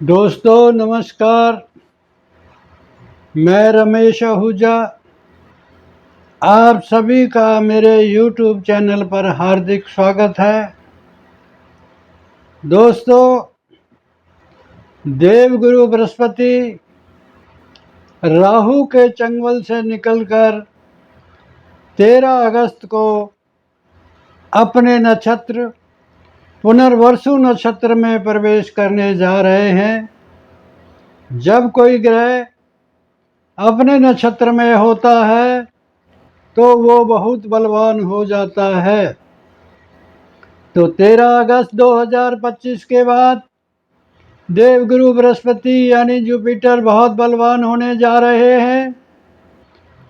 दोस्तों नमस्कार। मैं रमेश आहूजा आप सभी का मेरे YouTube चैनल पर हार्दिक स्वागत है। दोस्तों, देवगुरु बृहस्पति राहु के चंगुल से निकलकर 13 अगस्त को अपने नक्षत्र पुनर्वसु नक्षत्र में प्रवेश करने जा रहे हैं। जब कोई ग्रह अपने नक्षत्र में होता है तो वो बहुत बलवान हो जाता है। तो 13 अगस्त 2025 के बाद देवगुरु बृहस्पति यानी जुपिटर बहुत बलवान होने जा रहे हैं।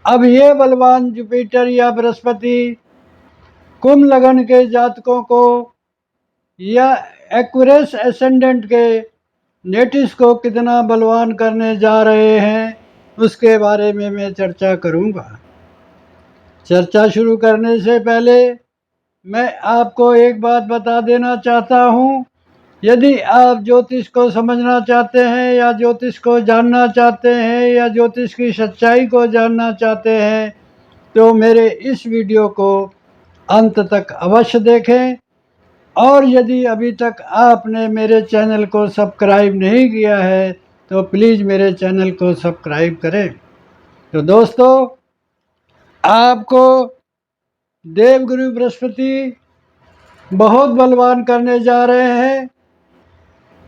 अब ये बलवान जुपिटर या बृहस्पति कुंभ लगन के जातकों को या एक्वेरियस एसेंडेंट के नेटिस को कितना बलवान करने जा रहे हैं, उसके बारे में मैं चर्चा करूंगा। चर्चा शुरू करने से पहले मैं आपको एक बात बता देना चाहता हूँ। यदि आप ज्योतिष को समझना चाहते हैं या ज्योतिष को जानना चाहते हैं या ज्योतिष की सच्चाई को जानना चाहते हैं तो मेरे इस वीडियो को अंत तक अवश्य देखें। और यदि अभी तक आपने मेरे चैनल को सब्सक्राइब नहीं किया है तो प्लीज़ मेरे चैनल को सब्सक्राइब करें। तो दोस्तों, आपको देवगुरु बृहस्पति बहुत बलवान करने जा रहे हैं।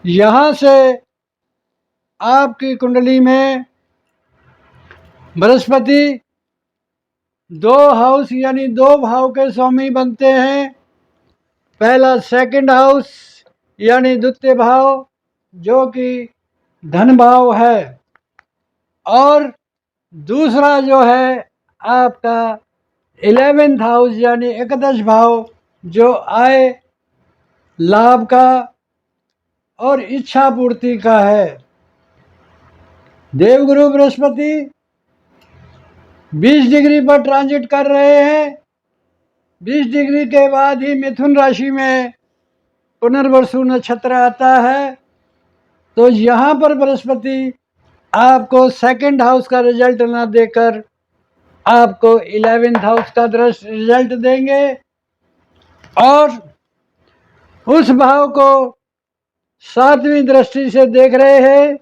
यहाँ से आपकी कुंडली में बृहस्पति 2 हाउस यानी 2 भाव के स्वामी बनते हैं। पहला सेकंड हाउस यानी द्वितीय भाव जो कि धन भाव है, और दूसरा जो है आपका 11th हाउस यानी एकादश भाव जो आय लाभ का और इच्छा पूर्ति का है। देवगुरु बृहस्पति 20 डिग्री पर ट्रांजिट कर रहे हैं। 20 डिग्री के बाद ही मिथुन राशि में पुनर्वसु नक्षत्र आता है। तो यहाँ पर बृहस्पति आपको सेकंड हाउस का रिजल्ट ना देकर आपको 11th हाउस का रिजल्ट देंगे, और उस भाव को 7वीं दृष्टि से देख रहे हैं।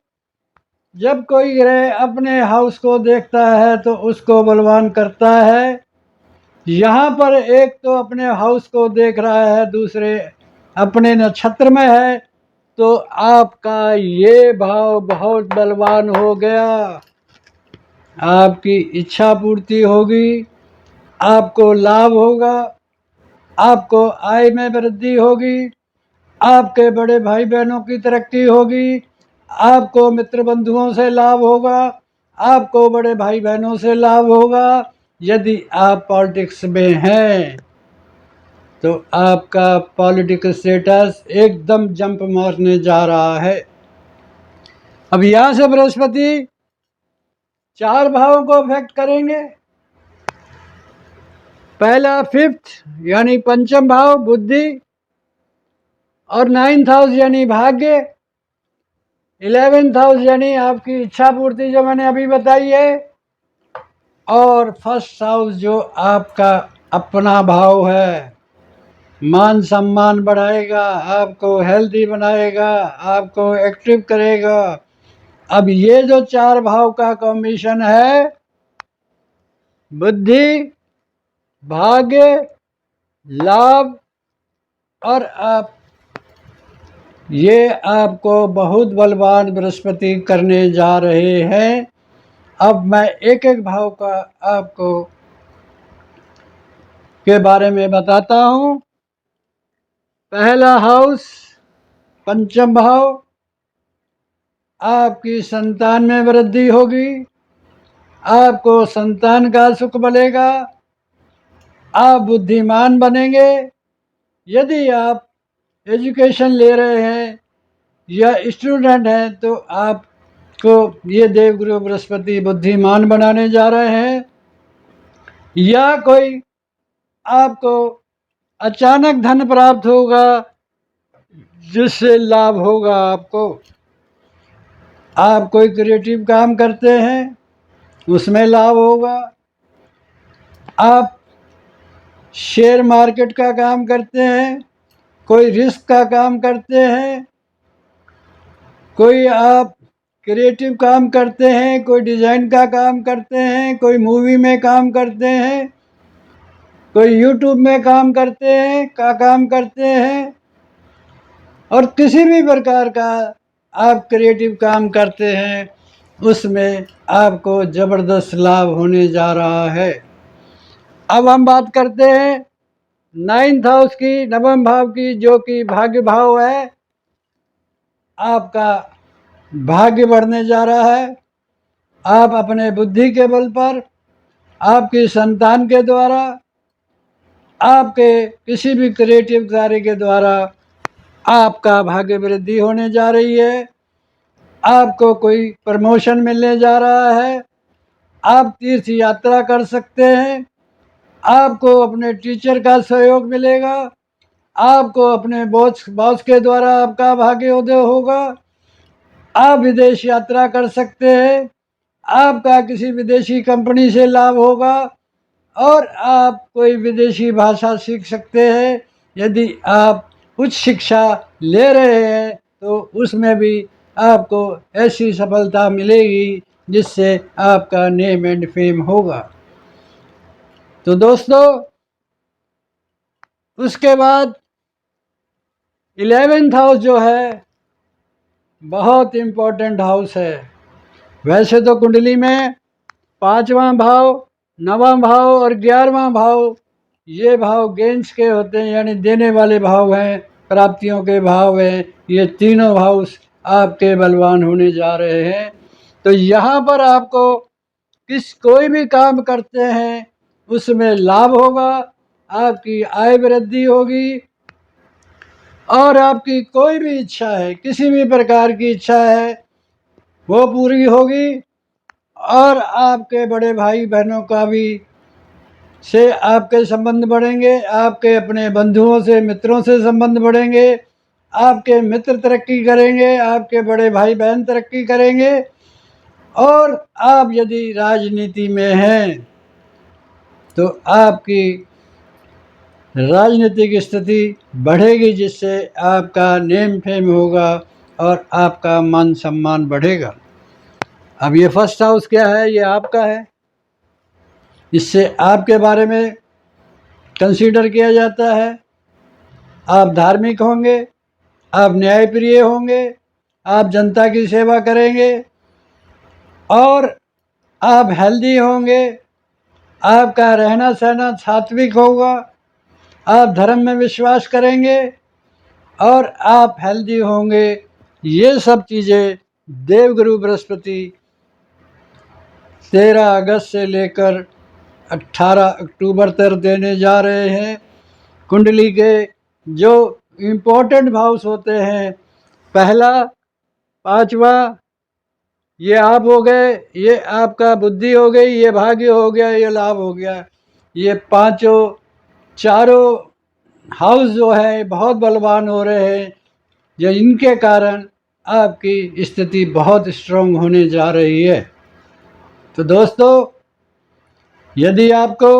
जब कोई ग्रह अपने हाउस को देखता है तो उसको बलवान करता है। यहाँ पर एक तो अपने हाउस को देख रहा है, दूसरे अपने नक्षत्र में है, तो आपका ये भाव बहुत बलवान हो गया। आपकी इच्छा पूर्ति होगी, आपको लाभ होगा, आपको आय में वृद्धि होगी, आपके बड़े भाई बहनों की तरक्की होगी, आपको मित्र बंधुओं से लाभ होगा, आपको बड़े भाई बहनों से लाभ होगा। यदि आप पॉलिटिक्स में हैं तो आपका पॉलिटिकल स्टेटस एकदम जंप मारने जा रहा है। अब यहाँ से बृहस्पति 4 भावों को अफेक्ट करेंगे। पहला 5th यानी पंचम भाव बुद्धि, और 9th हाउस यानी भाग्य, 11th हाउस यानी आपकी इच्छा पूर्ति जो मैंने अभी बताई है, और 1st हाउस जो आपका अपना भाव है। मान सम्मान बढ़ाएगा, आपको हेल्दी बनाएगा, आपको एक्टिव करेगा। अब ये जो 4 भाव का कॉम्बिनेशन है, बुद्धि, भाग्य, लाभ और आप, ये आपको बहुत बलवान बृहस्पति करने जा रहे हैं। अब मैं एक एक भाव का आपको के बारे में बताता हूँ। पहला हाउस पंचम भाव, आपकी संतान में वृद्धि होगी, आपको संतान का सुख मिलेगा, आप बुद्धिमान बनेंगे। यदि आप एजुकेशन ले रहे हैं या स्टूडेंट हैं तो आपको ये देवगुरु बृहस्पति बुद्धिमान बनाने जा रहे हैं। या कोई आपको अचानक धन प्राप्त होगा जिससे लाभ होगा आपको। आप कोई क्रिएटिव काम करते हैं उसमें लाभ होगा। आप शेयर मार्केट का काम करते हैं, कोई रिस्क का काम करते हैं, कोई आप क्रिएटिव काम करते हैं, कोई डिज़ाइन का काम करते हैं, कोई मूवी में काम करते हैं, कोई यूट्यूब में काम करते हैं और किसी भी प्रकार का आप क्रिएटिव काम करते हैं उसमें आपको ज़बरदस्त लाभ होने जा रहा है। अब हम बात करते हैं 9th हाउस की, नवम भाव की, जो कि भाग्य भाव है। आपका भाग्य बढ़ने जा रहा है। आप अपने बुद्धि के बल पर, आपकी संतान के द्वारा, आपके किसी भी क्रिएटिव कार्य के द्वारा आपका भाग्य वृद्धि होने जा रही है। आपको कोई प्रमोशन मिलने जा रहा है। आप तीर्थ यात्रा कर सकते हैं। आपको अपने टीचर का सहयोग मिलेगा। आपको अपने बॉस के द्वारा आपका भाग्योदय होगा। आप विदेश यात्रा कर सकते हैं। आपका किसी विदेशी कंपनी से लाभ होगा और आप कोई विदेशी भाषा सीख सकते हैं। यदि आप उच्च शिक्षा ले रहे हैं तो उसमें भी आपको ऐसी सफलता मिलेगी जिससे आपका नेम एंड फेम होगा। तो दोस्तों, उसके बाद 11th हाउस जो है बहुत इम्पोर्टेंट हाउस है। वैसे तो कुंडली में 5वां भाव, 9वां भाव और 11वां भाव, ये भाव गेंस के होते हैं, यानी देने वाले भाव हैं, प्राप्तियों के भाव हैं। ये तीनों हाउस आपके बलवान होने जा रहे हैं। तो यहाँ पर आपको कोई भी काम करते हैं उसमें लाभ होगा, आपकी आय वृद्धि होगी और आपकी कोई भी इच्छा है, किसी भी प्रकार की इच्छा है, वो पूरी होगी। और आपके बड़े भाई बहनों का भी से आपके संबंध बढ़ेंगे, आपके अपने बंधुओं से, मित्रों से संबंध बढ़ेंगे, आपके मित्र तरक्की करेंगे, आपके बड़े भाई बहन तरक्की करेंगे। और आप यदि राजनीति में हैं तो आपकी राजनीतिक स्थिति बढ़ेगी, जिससे आपका नेम फेम होगा और आपका मान सम्मान बढ़ेगा। अब ये फर्स्ट हाउस क्या है? ये आपका है। इससे आपके बारे में कंसीडर किया जाता है। आप धार्मिक होंगे, आप न्यायप्रिय होंगे, आप जनता की सेवा करेंगे और आप हेल्दी होंगे। आपका रहना सहना सात्विक होगा, आप धर्म में विश्वास करेंगे और आप हेल्दी होंगे। ये सब चीज़ें देवगुरु बृहस्पति 13 अगस्त से लेकर 18 अक्टूबर तक देने जा रहे हैं। कुंडली के जो इम्पोर्टेंट भाव्स होते हैं, पहला, 5वां, ये आप हो गए, ये आपका बुद्धि हो गई, ये भाग्य हो गया, ये लाभ हो गया। ये चारों हाउस जो है बहुत बलवान हो रहे हैं, जो इनके कारण आपकी स्थिति बहुत स्ट्रांग होने जा रही है। तो दोस्तों, यदि आपको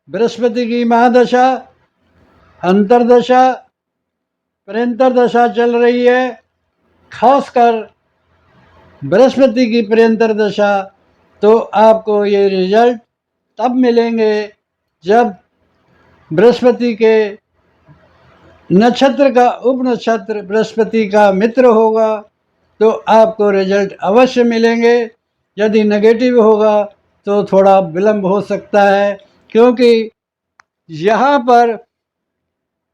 बृहस्पति की महादशा, अंतरदशा, प्रेंतर दशा चल रही है, खासकर बृहस्पति की प्रेंतर दशा, तो आपको ये रिजल्ट तब मिलेंगे जब बृहस्पति के नक्षत्र का उपनक्षत्र बृहस्पति का मित्र होगा, तो आपको रिजल्ट अवश्य मिलेंगे। यदि नेगेटिव होगा तो थोड़ा विलंब हो सकता है, क्योंकि यहाँ पर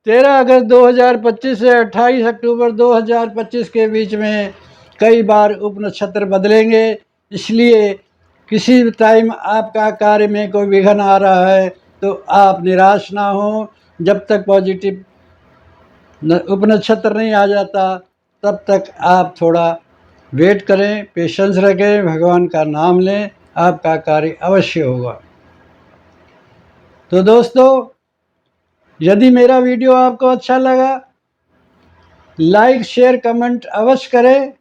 13 अगस्त 2025 से 28 अक्टूबर 2025 के बीच में कई बार उपनक्षत्र बदलेंगे। इसलिए किसी टाइम आपका कार्य में कोई विघ्न आ रहा है तो आप निराश ना हो। जब तक पॉजिटिव उपनक्षत्र नहीं आ जाता तब तक आप थोड़ा वेट करें, पेशेंस रखें, भगवान का नाम लें, आपका कार्य अवश्य होगा। तो दोस्तों, यदि मेरा वीडियो आपको अच्छा लगा, लाइक शेयर कमेंट अवश्य करें,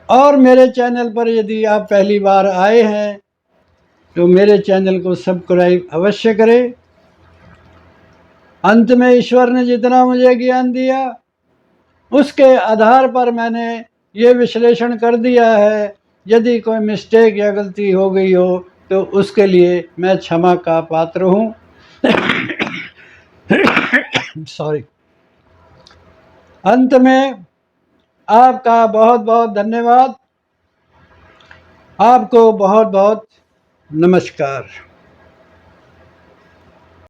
और मेरे चैनल पर यदि आप पहली बार आए हैं तो मेरे चैनल को सब्सक्राइब अवश्य करें। अंत में ईश्वर ने जितना मुझे ज्ञान दिया उसके आधार पर मैंने ये विश्लेषण कर दिया है। यदि कोई मिस्टेक या गलती हो गई हो तो उसके लिए मैं क्षमा का पात्र हूँ। सॉरी। अंत में आपका बहुत बहुत धन्यवाद। आपको बहुत बहुत नमस्कार।